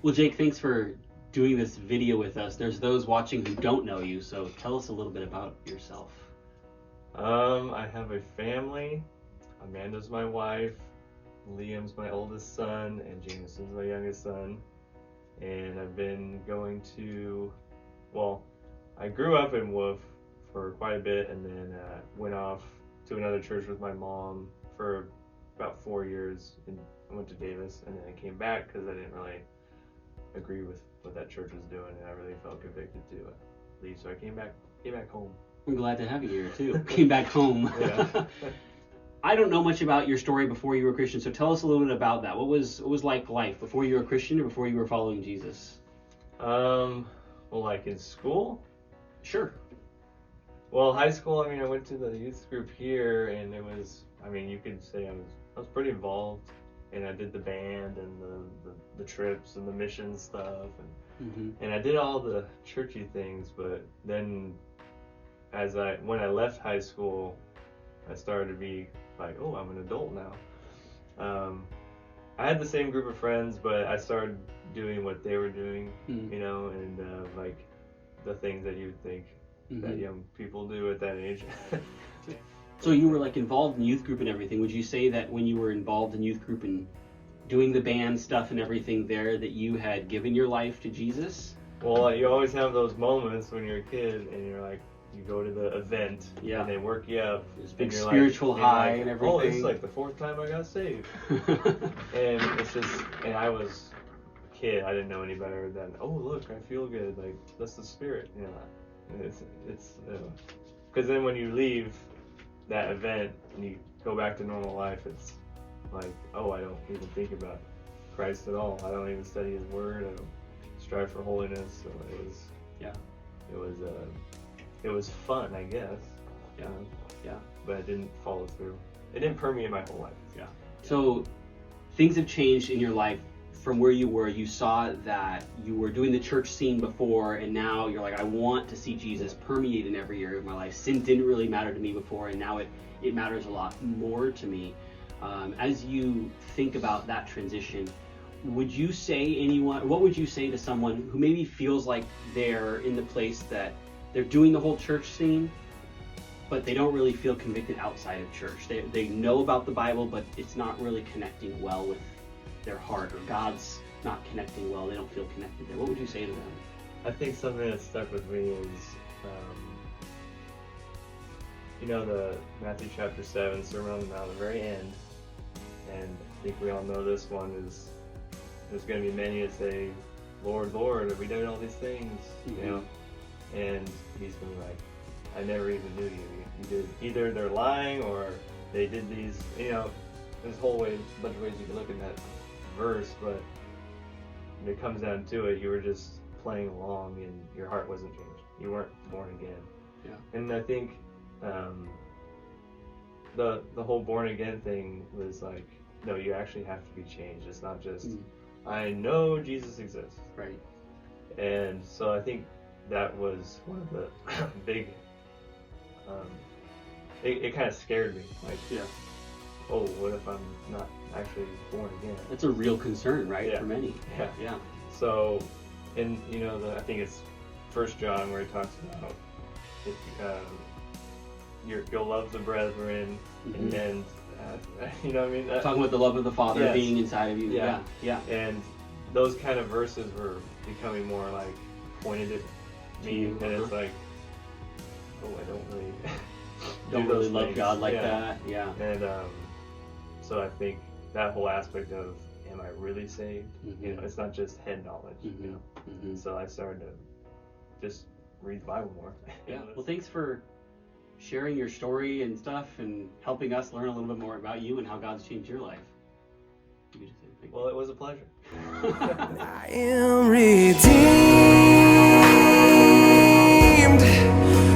Well, Jake, thanks for doing this video with us. There's those watching who don't know you, so tell us a little bit about yourself. I have a family. Amanda's my wife, Liam's my oldest son, and Jameson's my youngest son. And I've been going to, I grew up in Wolf for quite a bit, and then went off to another church with my mom for about 4 years. And I went to Davis, and then I came back because I didn't really agree with what that church was doing, and I really felt convicted to leave. So I came back home. I'm glad to have you here too. Came back home. Yeah. I don't know much about your story before you were a Christian, so tell us a little bit about that. What was like life before you were a Christian or before you were following Jesus? Well, like in school? Sure. Well, high school, I went to the youth group here, and it was, you could say I was pretty involved, and I did the band and the trips and the mission stuff, and I did all the churchy things. But then, when I left high school, I started to be like, oh, I'm an adult now. I had the same group of friends, but I started doing what they were doing, and like the things that you would think that young people do at that age. So you were like involved in youth group and everything. Would you say that when you were involved in youth group and doing the band stuff and everything there, that you had given your life to Jesus? Well, you always have those moments when you're a kid and you're like, you go to the event and they work you up. This big spiritual high and everything. Oh, this is like the 4th time I got saved. And I was a kid. I didn't know any better than, oh, look, I feel good. Like, that's the Spirit. It's because then when you leave that event and you go back to normal life, it's like, oh, I don't even think about Christ at all. I don't even study His Word. I don't strive for holiness. So it was fun, I guess. Yeah. But it didn't follow through. It didn't permeate my whole life. Yeah. So things have changed in your life from where you were. You saw that you were doing the church scene before, and now you're like, I want to see Jesus permeate in every area of my life. Sin didn't really matter to me before, and now it matters a lot more to me. As you think about that transition, what would you say to someone who maybe feels like they're in the place that they're doing the whole church scene, but they don't really feel convicted outside of church? They know about the Bible, but it's not really connecting well with their heart, or God's not connecting well. They don't feel connected there. What would you say to them? I think something that stuck with me is, the Matthew chapter 7, Sermon on the Mount, the very end. And I think we all know this one is, there's going to be many that say, Lord, Lord, have we done all these things? And He's going to be like, I never even knew you. You did, either they're lying or they did these, there's a whole bunch of ways you can look at that verse, but when it comes down to it, you were just playing along and your heart wasn't changed. You weren't born again. Yeah. And I think the whole born again thing was like, no, you actually have to be changed. It's not just, I know Jesus exists. Right. And so I think that was one of the big, it kind of scared me. Like, oh, what if I'm not actually born again? That's a real concern, right, for many. Yeah. So, and I think it's 1 John where it talks about you'll love the brethren, and talking about the love of the Father being inside of you. Yeah. And those kind of verses were becoming more like pointed at me, and it's like, oh, I don't really love things. God like that. Yeah. And so I think that whole aspect of, am I really saved? It's not just head knowledge. So I started to just read the Bible more. Yeah. Well, thanks for sharing your story and stuff and helping us learn a little bit more about you and how God's changed your life. Well, it was a pleasure. I am redeemed.